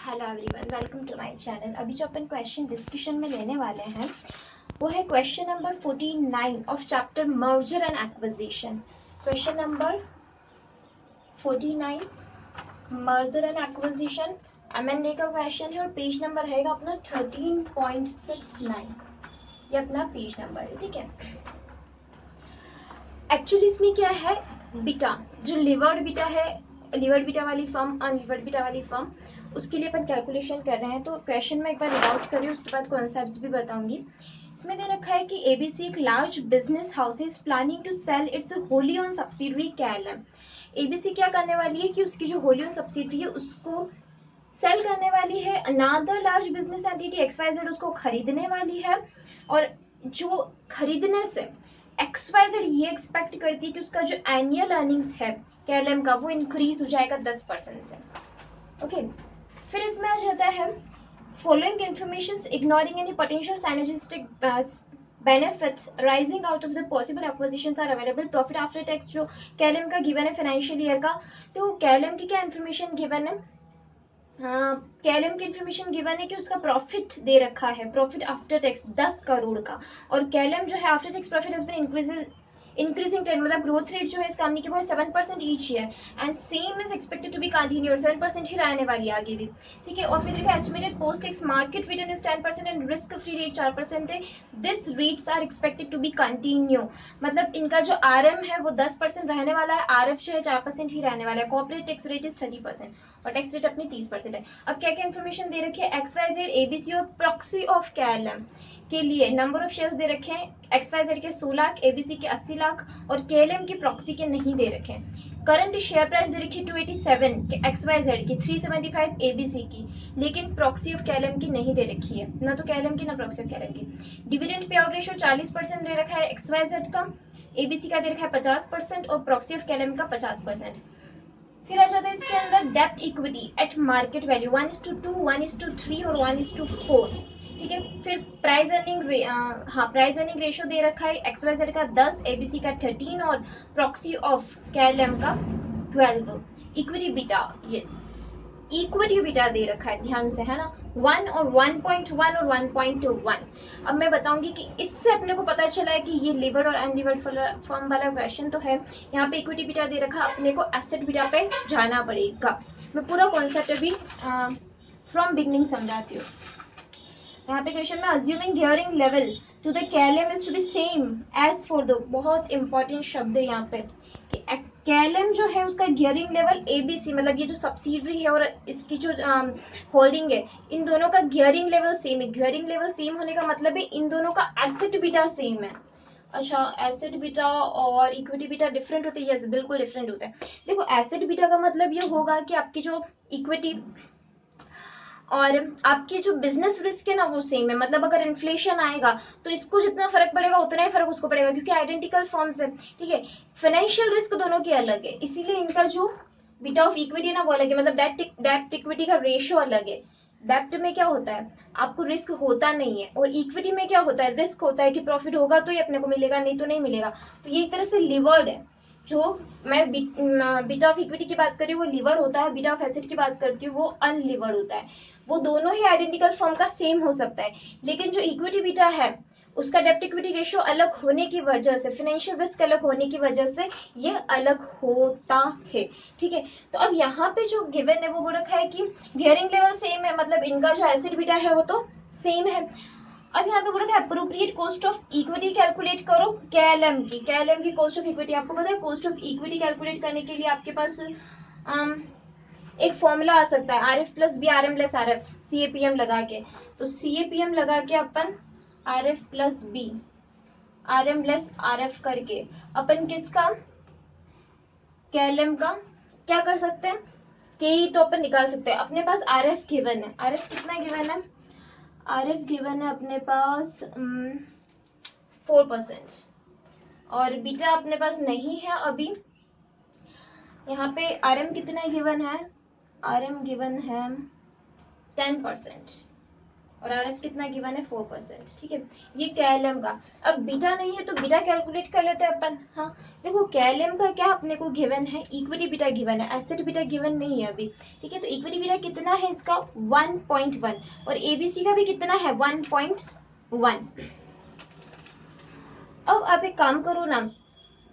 Hello everyone, welcome to my channel. अभी जो अपन question discussion में लेने वाले हैं वो है question number 49 of chapter merger and acquisition. Question number 49 merger and acquisition M&A का क्वेश्चन है और पेज नंबर रहेगा अपना 13.69। ये अपना पेज नंबर है, ठीक है। एक्चुअली इसमें क्या है, बीटा जो लिवर्ड बीटा है, लिवर्ड बीटा वाली फर्म, अनलिवर्ड बीटा वाली फर्म, उसके लिए अपन कैलकुलेशन कर रहे हैं। तो क्वेश्चन में एक बार रीड आउट करिए, उसके बाद कॉन्सेप्ट्स भी बताऊंगी। इसमें दे रखा है कि एबीसी एक large business house is planning to sell its wholly owned subsidiary KLM। ABC क्या करने वाली है कि उसकी जो होली ऑन सब्सिडरी है उसको सेल करने वाली है। अनादर लार्ज बिजनेस एंटिटी XYZ उसको खरीदने वाली है और जो खरीदने से XYZ ये एक्सपेक्ट करती है कि उसका जो एनुअल अर्निंग्स है KLM का वो इंक्रीज हो जाएगा 10% से। ओके, फिर इसमें आ जाता है following information ignoring any potential synergistic benefits rising out of the possible acquisitions are available। Profit after tax जो KLM का गिवन है फाइनेंशियल ईयर का, तो KLM की क्या इन्फॉर्मेशन गिवन है, KLM की इन्फॉर्मेशन गिवन है कि उसका प्रॉफिट दे रखा है, प्रॉफिट आफ्टर टैक्स 10 करोड़ का, और KLM जो है after tax profit has been increasing trend, मतलब ग्रोथ रेट जो है इस कंपनी की वो है 7% each year and same is expected to be continue, 7% ही रहने वाली है आगे भी, ठीक है। और फिर देखा estimated post tax market return is 10% and risk free rate 4% है। This rates are expected to be continue, मतलब इनका जो RM है वो 10% रहने वाला है, RF जो है 4% ही रहने वाला है। कॉर्पोरेट टैक्स रेट इज 30% और टैक्स रेट अपनी 30% है। अब क्या क्या इन्फॉर्मेशन दे रखी है, XYZ ABC और प्रॉक्सी ऑफ KLM के लिए नंबर ऑफ शेयर्स दे रखे हैं, XYZ के 100 लाख, ABC के 80 लाख और KLM की प्रॉक्सी के नहीं दे रखे हैं। करंट शेयर प्राइस दे रखी है 287 के XYZ की, 375 ABC की, लेकिन प्रॉक्सी ऑफ KLM की नहीं दे रखी है, ना तो KLM की ना प्रॉक्सी ऑफ KLM की। डिविडेंड पे आउट रेशियो 40% दे रखा है XYZ का, ABC का दे रखा है 50% और प्रॉक्सी ऑफ KLM का 50%। फिर आ जाता है इसके अंदर डेप्ट इक्विटी एट मार्केट वैल्यू 1:2, 1:3 और 1:4, ठीक है। फिर प्राइस अर्निंग रेशियो दे रखा है XYZ का 10, ABC का 13 और प्रॉक्सी ऑफ KLM का 12। Equity beta, yes equity beta दे रखा है, ध्यान से, है ना, 1 और 1.1 और 1.1। अब मैं बताऊंगी कि इससे अपने को पता चला है कि ये लिवर्ड और अनलिवर्ड फॉर्म वाला क्वेश्चन तो है। यहाँ पे इक्विटी बीटा दे रखा, अपने को एसेट बीटा पे जाना पड़ेगा। मैं पूरा कॉन्सेप्ट अभी फ्रॉम बिगनिंग समझाती हूँ। यहाँ पे क्वेश्चन में assuming gearing level to the KLM is to be same as for the, बहुत इंपॉर्टेंट शब्द है यहाँ पे कि KLM जो है उसका गियरिंग लेवल ABC, मतलब ये जो सब्सिडरी है और इसकी जो होल्डिंग है, इन दोनों का गियरिंग लेवल सेम है। गियरिंग लेवल सेम होने का मतलब है इन दोनों का एसेट बीटा सेम है। अच्छा, एसेट बीटा और इक्विटी बीटा डिफरेंट होते हैं? यस, बिल्कुल डिफरेंट होता है। देखो एसेट बीटा का मतलब ये होगा कि आपकी जो इक्विटी और आपकी जो बिजनेस रिस्क है ना वो सेम है, मतलब अगर इन्फ्लेशन आएगा तो इसको जितना फर्क पड़ेगा उतना ही फर्क उसको पड़ेगा, क्योंकि आइडेंटिकल फॉर्म्स है, ठीक है। फाइनेंशियल रिस्क दोनों के अलग है, इसीलिए इनका जो बीटा ऑफ इक्विटी है ना वो अलग है, मतलब डेट इक्विटी का रेशियो अलग है। डेप्ट में क्या होता है, आपको रिस्क होता नहीं है, और इक्विटी में क्या होता है, रिस्क होता है कि प्रॉफिट होगा तो ही अपने को मिलेगा, नहीं तो नहीं मिलेगा। तो ये एक तरह से लिवर्ड है। जो मैं बीटा ऑफ इक्विटी की बात कर रही हूँ वो लिवर्ड होता है, बीटा ऑफ एसेट की बात करती हूँ वो अनलिवर्ड होता है। वो दोनों ही आइडेंटिकल फॉर्म का सेम हो सकता है, लेकिन जो इक्विटी बीटा है उसका डेप्ट इक्विटी रेशियो अलग होने की वजह से, फाइनेंशियल रिस्क अलग होने की वजह से ये अलग होता है, ठीक है। तो अब यहाँ पे जो गिवन है वो बोल रखा है कि गियरिंग लेवल सेम है, मतलब इनका जो एसेट बीटा है वो तो सेम है। अब यहाँ पे बोल रखा है appropriate cost of equity calculate करो KLM की कॉस्ट ऑफ इक्विटी। आपको पता है कॉस्ट ऑफ इक्विटी कैलकुलेट करने के लिए आपके पास एक फॉर्मूला आ सकता है, RF plus B RM less RF, CAPM लगा के। तो CAPM लगा के अपन RF plus B RM less RF करके अपन किसका, KLM का क्या कर सकते हैं, KE तो अपन निकाल सकते हैं। अपने पास RF गिवन है, RF कितना गिवन है, RF गिवन है अपने पास 4% और बीटा अपने पास नहीं है अभी। यहाँ पे RM कितना गिवन है, RM गिवन है 10%, और RF कितना गिवन है 4%। ठीक है, ये KLM का। अब बीटा नहीं है तो बीटा कैलकुलेट कर लेते हैं अपन। हाँ देखो KLM का क्या अपने को गिवन है, इक्विटी बीटा गिवन है, एसेट बीटा गिवन नहीं है अभी। ठीक है, तो इक्विटी बीटा कितना है इसका 1.1 और ABC का भी कितना है 1.1। अब आप एक काम करो ना,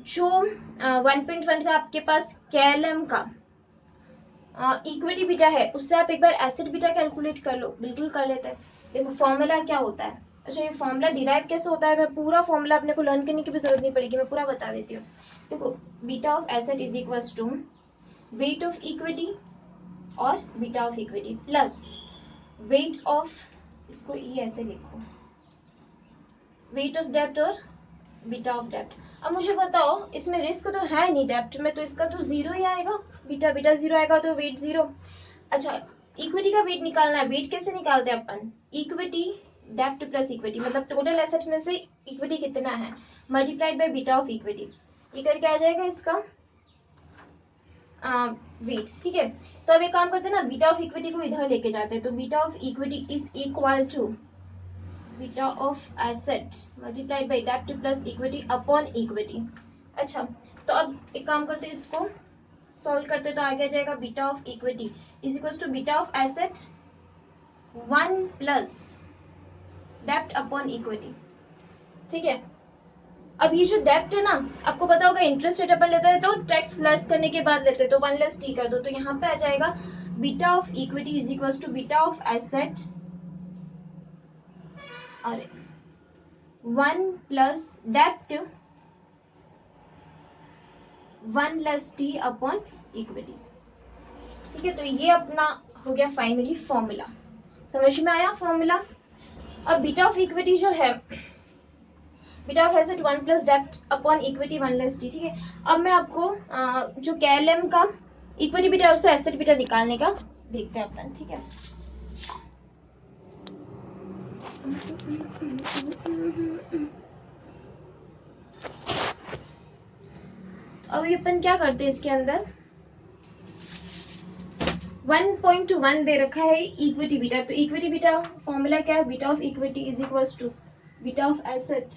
जो 1.1 का आपके पास KLM का इक्विटी बीटा है उससे आप एक बार एसेट बीटा कैलकुलेट कर लो। बिल्कुल कर लेते हैं। देखो फॉर्मूला क्या होता है, अच्छा ये फॉर्मूला डिराइव कैसे होता है, मैं पूरा फॉर्मूला अपने को लर्न करने की भी जरूरत नहीं पड़ेगी, मैं पूरा बता देती हूँ। देखो beta of asset is equals to weight of equity और beta of equity plus weight of, इसको ये ऐसे लिखो, वेट ऑफ डेब्ट और बीटा ऑफ डेब्ट। अब मुझे बताओ इसमें रिस्क तो है नहीं डेब्ट में, तो इसका तो जीरो ही आएगा, बीटा बीटा जीरो आएगा तो वेट जीरो। अच्छा इक्विटी का वेट निकालना है, वेट कैसे निकालते हैं अपन, इक्विटी डेब्ट प्लस इक्विटी, मतलब टोटल एसेट में से इक्विटी कितना है multiplied by beta of equity, ये करके आ जाएगा इसका वेट। ठीक है, तो अब एक काम करते हैं ना, बीटा ऑफ इक्विटी को इधर लेके जाते हैं, तो beta of equity is equal to beta of asset multiplied by डेब्ट प्लस इक्विटी अपॉन इक्विटी। अच्छा तो अब एक काम करते हैं, इसको सॉल्व करते तो आगे आ जाएगा beta of equity is equal to beta of asset 1 plus डेब्ट अपॉन इक्विटी। ठीक है, अब ये जो डेब्ट है ना, आपको पता होगा इंटरेस्ट रेट अपन लेते हैं तो टैक्स लेस करने के बाद लेते हैं, तो 1 लेस टी कर दो, तो यहाँ पे आ जाएगा beta of equity is equal to beta of asset अरे 1 प्लस डेब्ट 1 लेस टी अपॉन इक्विटी। ठीक है, तो ये अपना हो गया फाइनली फॉर्मूला, समझ में आया फॉर्मूला। अब बीटा ऑफ इक्विटी जो है, बीटा ऑफ एसेट 1 प्लस डेब्ट अपॉन इक्विटी 1 लेस टी। ठीक है, अब मैं आपको जो KLM का इक्विटी बीटा उससे एसेट बीटा निकालने का देखते हैं अपन। ठीक है, अब ये अपन क्या करते हैं, इसके अंदर 1.1 दे रखा है इक्विटी बीटा, तो इक्विटी बीटा फॉर्मूला क्या है, beta of equity is equals to beta of asset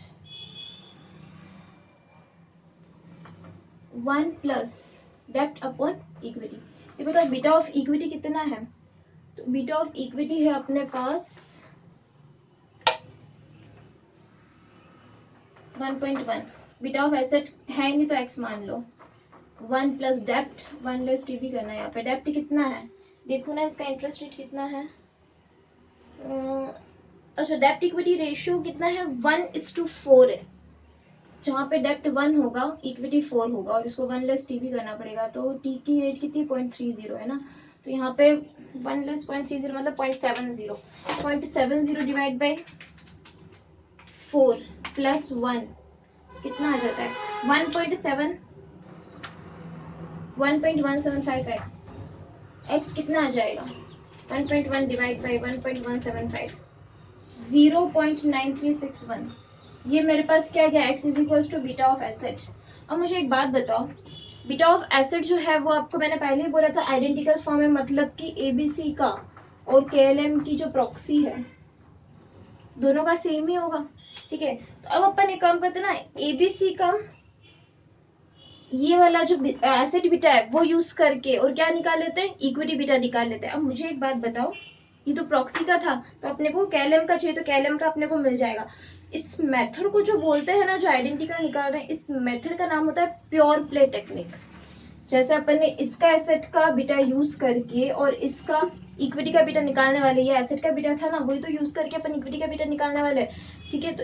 1 plus डेब्ट अपॉन इक्विटी। ये बताओ बीटा ऑफ इक्विटी कितना है, तो बीटा ऑफ इक्विटी है अपने पास 1.1, बीटा ऑफ एसेट है नहीं तो x मान लो, 1 प्लस डेब्ट 1 लेस टी भी करना है, यहाँ पे डेब्ट कितना है देखो ना, इसका इंटरेस्ट रेट कितना है, अच्छा डेब्ट इक्विटी रेशियो कितना है 1:4 है, जहाँ पे डेब्ट 1 होगा इक्विटी 4 होगा और इसको 1 लेस टी भी करना पड़ेगा, तो टी की रेट कितनी 0.30 है ना, तो यहाँ पे 1 लेस 0.30 मतलब 0.70 डिवाइड बाई 4 प्लस 1 कितना आ जाता है 1.175x, x कितना आ जाएगा 1.1 डिवाइड बाई 1.175 0.9361, ये मेरे पास क्या गया x is equal to beta of asset. अब मुझे एक बात बताओ, बीटा ऑफ एसेट जो है वो आपको मैंने पहले ही बोला था आइडेंटिकल फॉर्म है, मतलब कि ABC का और KLM की जो प्रॉक्सी है दोनों का सेम ही होगा। ठीक है, तो अब अपन एक काम करते हैं ना, ABC का ये वाला जो एसेट बीटा है वो यूज करके और क्या निकाल लेते हैं, इक्विटी बीटा निकाल लेते हैं। अब मुझे एक बात बताओ, ये तो प्रॉक्सी का था तो अपने को KLM का चाहिए, तो KLM का अपने को मिल जाएगा। इस मेथड को जो बोलते हैं ना, जो आइडेंटिकल निकाल रहे हैं, इस मेथड का नाम होता है प्योर प्ले टेक्निक। जैसे अपन ने इसका एसेट का बीटा यूज करके और इसका इक्विटी का बीटा निकालने वाले, ये एसेट का बीटा था ना, वही तो यूज करके अपन इक्विटी का बीटा निकालने वाले। ठीक है, तो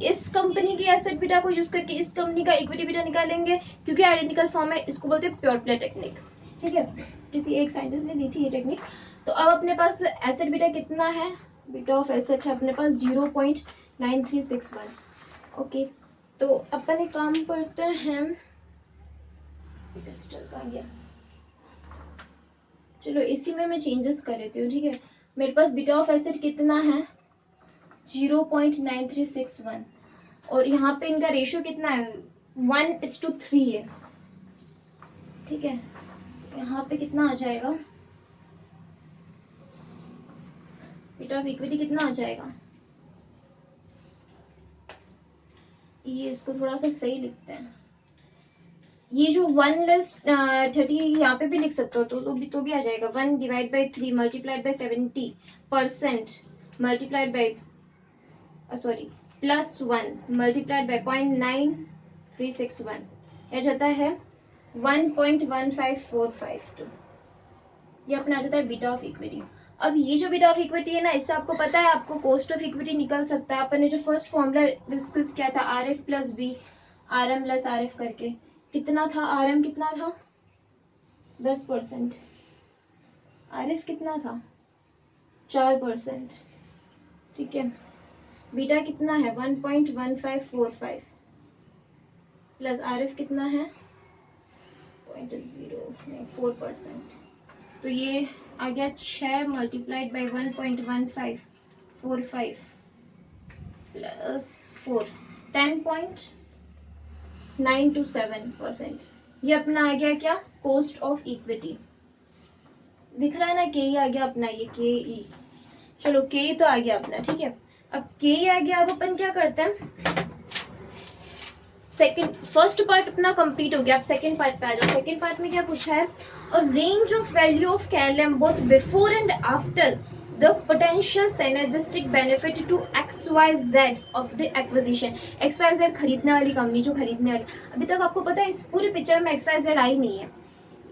इस कंपनी की एसेट बीटा को यूज करके इस कंपनी का इक्विटी बीटा निकालेंगे, क्योंकि आइडेंटिकल फॉर्म है, इसको बोलते हैं प्योर प्ले टेक्निक। ठीक है, किसी एक साइंटिस्ट ने दी थी ये टेक्निक। तो अब अपने पास एसेट बीटा कितना है, बीटा ऑफ एसेट है अपने पास 0.9361। ओके, तो अपन एक काम करते हैं, का गया, चलो इसी में मैं चेंजेस कर लेती हूँ। ठीक है, मेरे पास बीटा ऑफ एसेट कितना है 0.9361 और यहाँ पे इनका रेशियो कितना है 1:3 है। ठीक है, यहाँ पे कितना आ जाएगा, बीटा ऑफ इक्विटी कितना आ जाएगा, ये इसको थोड़ा सा सही लिखते हैं, ये जो 1 30 यहाँ पे भी लिख सकते हो तो भी आ जाएगा 1 divide by 3 multiplied by 70% multiplied by sorry plus 1 multiplied by 0.9361 यह जाता है 1.15452, ये अपना आ जाता है बीटा ऑफ इक्विटी। अब ये जो बीटा ऑफ इक्विटी है ना, इससे आपको पता है आपको कॉस्ट ऑफ इक्विटी निकल सकता है। अपन ने जो फर्स्ट फॉर्मूला डिस्कस किया था R F plus B R M plus R F करके, कितना था आर एम कितना था 10%, आर एफ कितना था 4%, ठीक है। बीटा कितना है 1.1545 प्लस आर एफ कितना है 0.04%, तो ये आ गया 6 मल्टीप्लाइड बाई 1.1545 प्लस 4 10.927%, ये अपना आ गया क्या कॉस्ट ऑफ इक्विटी, दिख रहा है ना, के ई आ गया अपना, ये के ई, चलो के ई तो आ गया अपना, ठीक है। अब के ई आ गया, अब अपन क्या करते हैं, फर्स्ट पार्ट अपना कंप्लीट हो गया, अब सेकंड पार्ट पे आ जाओ। सेकंड पार्ट में क्या पूछा है, अ range of value of KLM both before and after the potential synergistic benefit to XYZ of the acquisition। XYZ खरीदने वाली कंपनी, जो खरीदने वाली, अभी तक आपको पता है इस पूरे पिक्चर में XYZ आई नहीं है।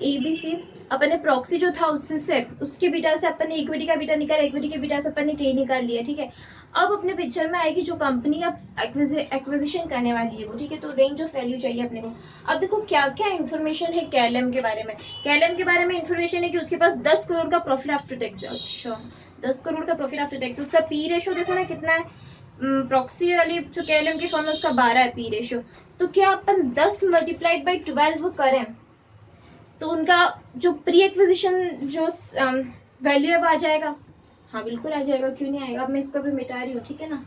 ABC अपन ने प्रॉक्सी जो था उससे उसके बीटा से अपन ने इक्विटी का बीटा निकाला, इक्विटी के बीटा से अपन ने के निकाल लिया, ठीक है। अब अपने पिक्चर में आएगी जो कंपनी अब एक्विजिशन करने वाली है वो, ठीक है। तो रेंज ऑफ वैल्यू चाहिए अपने को। अब देखो क्या क्या इन्फॉर्मेशन है KLM के बारे में। KLM के बारे में इन्फॉर्मेशन है कि उसके पास 10 करोड़ का प्रॉफिट आफ्टर टैक्स है। अच्छा 10 करोड़ का प्रॉफिट आफ्टर टैक्स, उसका पी रेशो देखो ना कितना है, प्रॉक्सी वाली जो KLM की फर्म है उसका 12 है पी रेशो। तो क्या अपन 10 मल्टीप्लाइड बाई 12 करें तो उनका जो प्री एक्विजिशन जो वैल्यू है वो आ जाएगा। हाँ बिल्कुल आ जाएगा, क्यों नहीं आएगा। अब मैं इसको भी मिटा रही हूँ, ठीक है ना।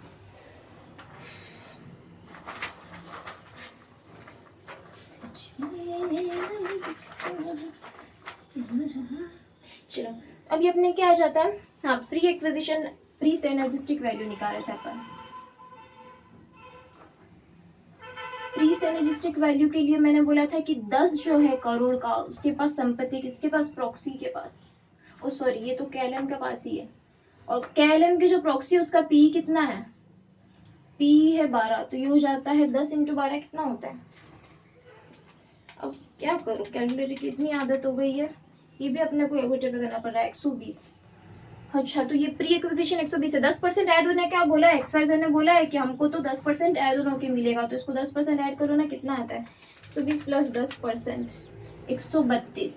चलो अब ये अपने क्या आ जाता है, हाँ pre acquisition pre synergistic value निकाले थे अपन। प्री सिनर्जिस्टिक वैल्यू के लिए मैंने बोला था कि 10 जो है करोड़ का उसके पास संपत्ति, किसके पास, प्रॉक्सी के पास, ओ सॉरी ये तो KLM के पास ही है। और KLM की जो प्रॉक्सी उसका पी कितना है, पी है 12, तो ये हो जाता है 10 × 12 कितना होता है। अब क्या करो, कैलकुलेटर की इतनी आदत हो गई है, ये भी अपने को एगोटे पे करना पड़ रहा है 120। अच्छा तो ये प्री एक्विजिशन 120 है, 10% ऐड होने क्या बोला है, XYZ ने बोला है कि हमको तो 10% ऐड होके मिलेगा, तो इसको 10% ऐड करो ना, कितना आता है 120 प्लस 10% 132।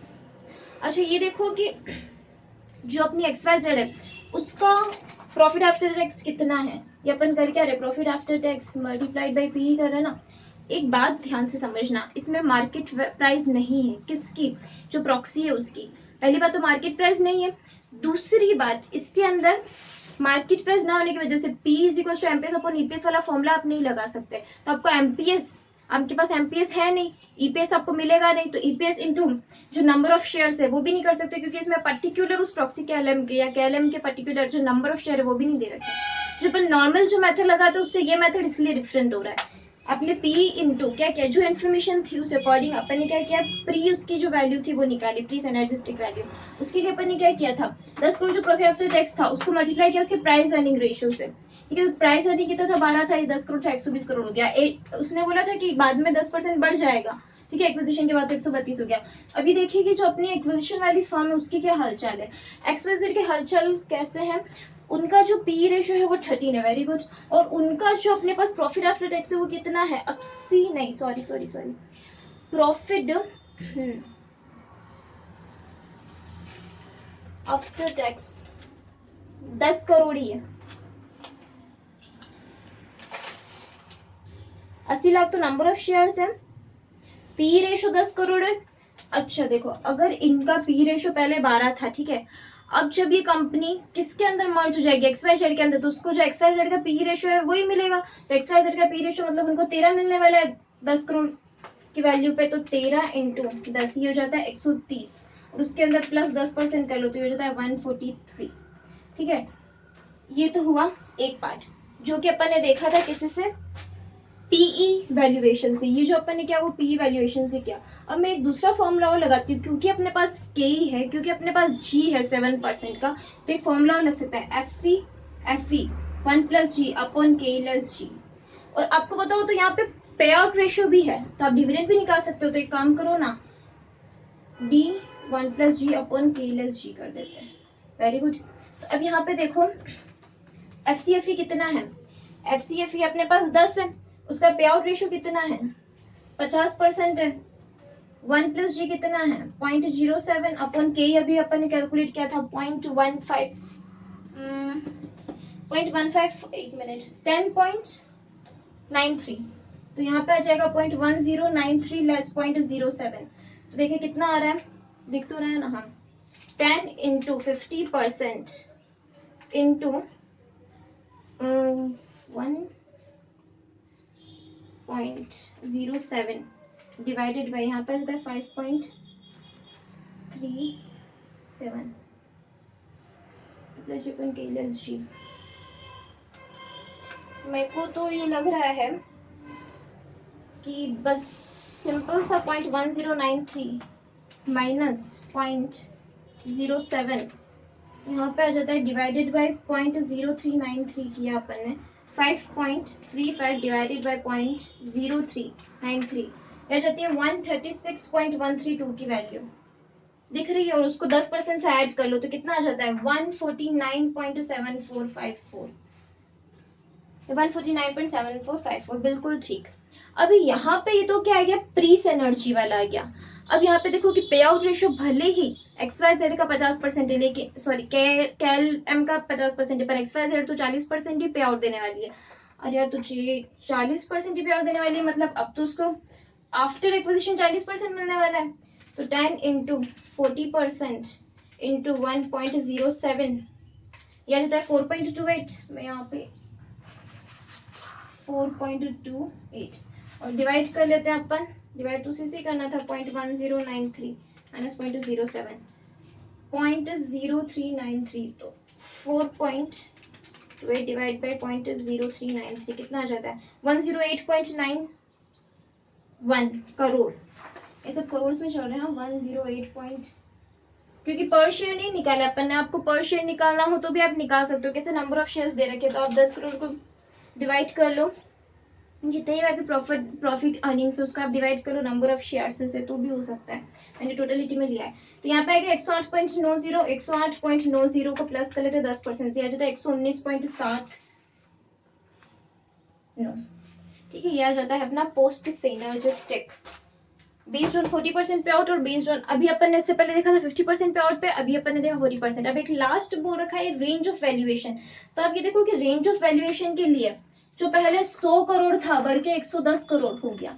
अच्छा ये देखो कि जो अपनी XYZ है उसका प्रॉफिट आफ्टर टैक्स कितना है, ये अपन कर क्या रहे, profit after tax multiplied by P कर रहे ना। एक बात ध्यान से समझना, इसमें मार्केट प्राइस नहीं है, किसकी, जो प्रॉक्सी है उसकी। पहली बात तो मार्केट प्राइस नहीं है, दूसरी बात इसके अंदर मार्केट प्राइस ना होने की वजह से P is equal to MPS upon EPS वाला फॉर्मूला आप नहीं लगा सकते। तो आपको एमपीएस, आपके पास एमपीएस है नहीं, ईपीएस आपको मिलेगा नहीं, तो ईपीएस इंटू जो नंबर ऑफ शेयर्स है वो भी नहीं कर सकते, क्योंकि इसमें पर्टिकुलर उस प्रॉक्सी KLM के या KLM के पर्टिकुलर जो नंबर ऑफ शेयर है वो भी नहीं दे रखे। जो अपन नॉर्मल जो मेथड लगाते हैं उससे ये मेथड इसलिए डिफरेंट हो रहा है। अपने P इंटू क्या क्या जो इन्फॉर्मेशन थी उस अकॉर्डिंग अपन ने क्या किया, प्री उसकी जो वैल्यू थी वो निकाली, प्री सिनर्जिस्टिक वैल्यू। उसके लिए अपन ने क्या किया था, 10 करोड़ जो प्रॉफिट आफ्टर टैक्स था उसको मल्टीप्लाई किया उसके प्राइस अर्निंग रेशियो से, ठीक है। प्राइस अर्निंग कितना था 12 था, ये 10 करोड़ था 120 करोड़ हो गया। उसने बोला था कि बाद में 10% बढ़ जाएगा, ठीक है, एक्विजिशन के बाद तो 132 हो गया। अभी देखिए कि जो अपनी एक्विजिशन वाली फर्म है उसकी क्या हालचाल है, XYZ के हालचाल कैसे हैं। उनका जो पी रेशियो है वो 13 है, वेरी गुड। और उनका जो अपने पास प्रॉफिट आफ्टर टैक्स है वो कितना है 80, नहीं sorry profit after tax 10 crore ही है, 80 लाख तो नंबर ऑफ शेयर्स है, पी रेशो 10 करोड़ है। अच्छा देखो अगर इनका पी रेशो पहले 12 था, ठीक है, अब जब ये कंपनी किसके अंदर मर्ज हो जाएगी, XYZ के अंदर, तो उसको जो XYZ का पी रेशो है वही मिलेगा। तो XYZ का पी रेशो मतलब उनको 13 मिलने वाला है 10 करोड़ की वैल्यू पे, तो 13 × 10 ही हो जाता है 130, और उसके अंदर प्लस 10% कर लो तो ये हो जाता है 143, ठीक है। ये तो हुआ एक पार्ट जो कि अपन ने देखा था किसी से, पीई वैल्यूएशन से। ये जो अपन ने किया वो पीई वैल्यूएशन से किया। अब मैं एक दूसरा फॉर्मूला और लगाती हूँ, क्योंकि अपने पास के है, क्योंकि अपने पास जी है 7% का, तो एक फॉर्मूला लग सकता है F C F E 1+G upon K less G. और आपको बताओ तो यहाँ पे पे आउट रेशियो भी है, तो आप डिविडेंड भी निकाल सकते हो। तो एक काम करो ना, D 1+G upon K less जी कर देते हैं। Very good. तो अब यहाँ पे देखो एफ सी एफ ई कितना है, एफ सी एफ ई अपने पास 10 है, उसका पे आउट रेशियो कितना है 50% है। 1+G कितना है 0.07 अपॉन के, अभी अपन ने कैलकुलेट किया था 0.15 एक मिनट 10.93, तो यहाँ पे आ जाएगा 0.1093 लेस 0.07। तो देखिए कितना आ रहा है, दिख तो रहा है ना, हाँ 10 इंटू 50% इंटू 1.07 डिवाइडेड बाई यहाँ पर होता है 5.37 प्लस के लेस जी। मेरे को तो ये लग रहा है कि बस सिंपल सा 0.1093 माइनस 0.07 यहाँ पे आ जाता है डिवाइडेड बाय 0.0393 किया अपन ने, 5.35 डिवाइडेड बाय 0.0393 आ जाती है 136.132 की वैल्यू दिख रही है। और उसको 10% से ऐड कर लो तो कितना आ जाता है 149.7454, 149.7454, बिल्कुल ठीक। अभी यहाँ पे ये तो क्या आ गया, प्रीस एनर्जी वाला आ गया। अब यहाँ पे देखो कि पे आउट रेशियो भले ही XYZ का 50% है, लेकिन सॉरी कैल एम का 50% है, पर XYZ तो 40% ही पे आउट देने वाली है। अरे यार तुझे 40% ही पे आउट देने वाली है, मतलब अब तो उसको आफ्टर एक्विजिशन 40% मिलने वाला है। तो 10 इंटू 40% इंटू 1.07 यह जाता है 4.28, मैं यहाँ पे 4.28 और डिवाइड कर लेते हैं अपन, डिवाइड तो उसी से करना था 0.1093 माइनस 0.0393, तो 4.28 डिवाइड बाई 0.0393 कितना आ जाता है 108.91 करोड़। ये सब करोड़ में चल रहे हैं 108 क्योंकि पर शेयर नहीं निकाला अपन ने, आपको पर शेयर निकालना हो तो भी आप निकाल सकते हो। कैसे नंबर ऑफ शेयर्स दे रखे, तो आप 10 करोड़ को डिवाइड कर लो, जितने ही आपकी प्रॉफिट अर्निंग्स है उसका आप डिवाइड करो नंबर ऑफ शेयर्स से, तो भी हो सकता है। मैंने टोटलिटी में लिया है। तो यहाँ पे आएगा 108.90, 108.90 को प्लस कर लेते 10% से आ जाता है 119.7, ठीक है। ये आ जाता है अपना पोस्ट सिनर्जिस्टिक बेस्ड ऑन 40% पे आउट और बेस्ड ऑन, अभी अपन ने इससे पहले देखा था 50% पे आउट पे, अभी अपन ने देखा 40%। अब एक लास्ट बोल रखा है रेंज ऑफ वैल्यूएशन। तो आप ये देखो कि रेंज ऑफ वैल्यूएशन के लिए जो पहले 100 करोड़ था बढ़ के 110 करोड़ हो गया,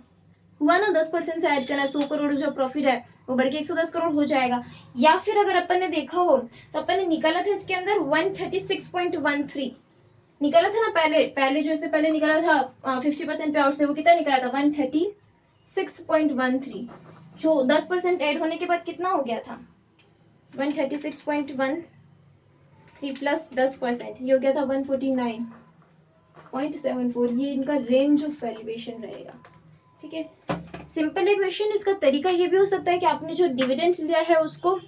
हुआ ना, 10% से ऐड करना, 100 करोड़ जो प्रॉफिट है वो बढ़ के 110 करोड़ हो जाएगा। या फिर अगर अपन ने देखा हो तो अपन ने निकाला था इसके अंदर 136.13 निकाला था ना, पहले जो इससे पहले निकाला था 50% पे आउट से, वो कितना निकाला था 136.13, जो 10% ऐड होने के बाद कितना हो गया था 136.13 प्लस 10%, ये हो गया था 149.74। ये इनका रेंज ऑफ वैल्यूएशन रहेगा, ठीक है। सिंपल इक्वेशन, इसका तरीका ये भी हो सकता है कि आपने जो डिविडेंड लिया है उसको